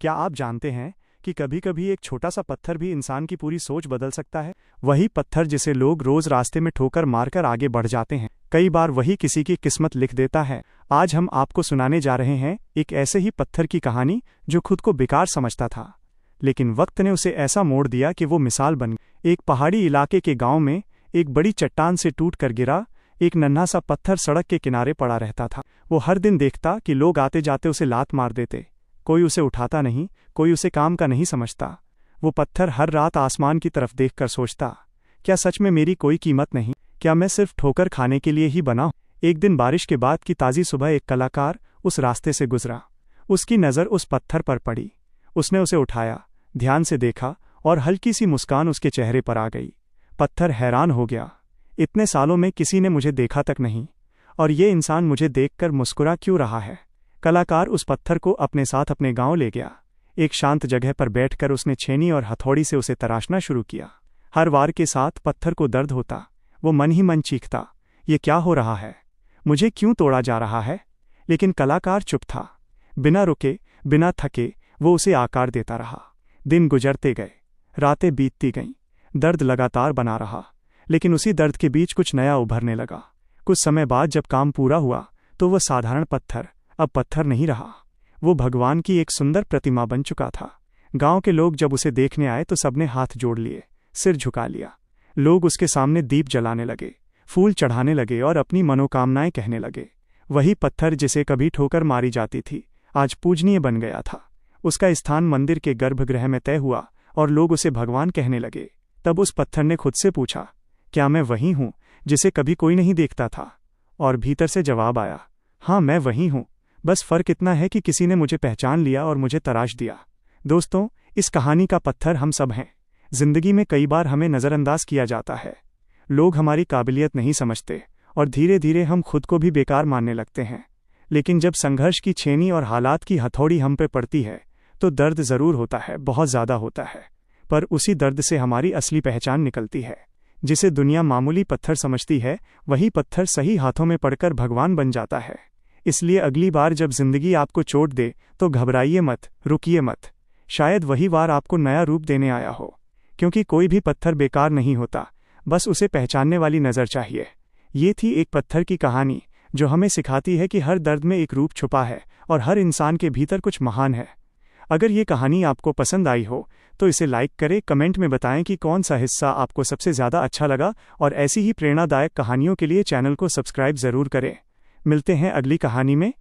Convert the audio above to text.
क्या आप जानते हैं कि कभी-कभी एक छोटा सा पत्थर भी इंसान की पूरी सोच बदल सकता है? वही पत्थर जिसे लोग रोज रास्ते में ठोकर मारकर आगे बढ़ जाते हैं, कई बार वही किसी की किस्मत लिख देता है। आज हम आपको सुनाने जा रहे हैं एक ऐसे ही पत्थर की कहानी जो खुद को बेकार समझता था, लेकिन वक्त ने उसे ऐसा मोड़ दिया कि वो मिसाल बन गई। एक पहाड़ी इलाके के गांव में एक बड़ी चट्टान से टूट कर गिरा एक नन्हा सा पत्थर सड़क के किनारे पड़ा रहता था। वो हर दिन देखता कि लोग आते जाते उसे लात मार देते, कोई उसे उठाता नहीं, कोई उसे काम का नहीं समझता। वो पत्थर हर रात आसमान की तरफ देखकर सोचता, क्या सच में मेरी कोई कीमत नहीं? क्या मैं सिर्फ ठोकर खाने के लिए ही बना हूं? एक दिन बारिश के बाद की ताज़ी सुबह एक कलाकार उस रास्ते से गुजरा। उसकी नज़र उस पत्थर पर पड़ी। उसने उसे उठाया, ध्यान से देखा और हल्की सी मुस्कान उसके चेहरे पर आ गई। पत्थर हैरान हो गया, इतने सालों में किसी ने मुझे देखा तक नहीं, और ये इंसान मुझे देखकर मुस्कुरा क्यों रहा है? कलाकार उस पत्थर को अपने साथ अपने गांव ले गया। एक शांत जगह पर बैठकर उसने छेनी और हथौड़ी से उसे तराशना शुरू किया। हर वार के साथ पत्थर को दर्द होता। वो मन ही मन चीखता, ये क्या हो रहा है? मुझे क्यों तोड़ा जा रहा है? लेकिन कलाकार चुप था। बिना रुके, बिना थके वो उसे आकार देता रहा। दिन गुजरते गए, रातें बीतती गईं, दर्द लगातार बना रहा, लेकिन उसी दर्द के बीच कुछ नया उभरने लगा। कुछ समय बाद जब काम पूरा हुआ तो वह साधारण पत्थर अब पत्थर नहीं रहा, वो भगवान की एक सुंदर प्रतिमा बन चुका था। गांव के लोग जब उसे देखने आए तो सबने हाथ जोड़ लिए, सिर झुका लिया। लोग उसके सामने दीप जलाने लगे, फूल चढ़ाने लगे और अपनी मनोकामनाएं कहने लगे। वही पत्थर जिसे कभी ठोकर मारी जाती थी, आज पूजनीय बन गया था। उसका स्थान मंदिर के गर्भगृह में तय हुआ और लोग उसे भगवान कहने लगे। तब उस पत्थर ने खुद से पूछा, क्या मैं वही हूं जिसे कभी कोई नहीं देखता था? और भीतर से जवाब आया, हाँ मैं वही हूं, बस फर्क इतना है कि किसी ने मुझे पहचान लिया और मुझे तराश दिया। दोस्तों, इस कहानी का पत्थर हम सब हैं। जिंदगी में कई बार हमें नज़रअंदाज किया जाता है, लोग हमारी काबिलियत नहीं समझते और धीरे धीरे हम खुद को भी बेकार मानने लगते हैं। लेकिन जब संघर्ष की छेनी और हालात की हथौड़ी हम पे पड़ती है तो दर्द ज़रूर होता है, बहुत ज़्यादा होता है, पर उसी दर्द से हमारी असली पहचान निकलती है। जिसे दुनिया मामूली पत्थर समझती है, वही पत्थर सही हाथों में पड़कर भगवान बन जाता है। इसलिए अगली बार जब जिंदगी आपको चोट दे तो घबराइए मत, रुकिए मत। शायद वही वार आपको नया रूप देने आया हो, क्योंकि कोई भी पत्थर बेकार नहीं होता, बस उसे पहचानने वाली नज़र चाहिए। ये थी एक पत्थर की कहानी जो हमें सिखाती है कि हर दर्द में एक रूप छुपा है और हर इंसान के भीतर कुछ महान है। अगर ये कहानी आपको पसंद आई हो तो इसे लाइक करें, कमेंट में बताएं कि कौन सा हिस्सा आपको सबसे ज़्यादा अच्छा लगा, और ऐसी ही प्रेरणादायक कहानियों के लिए चैनल को सब्सक्राइब ज़रूर करें। मिलते हैं अगली कहानी में।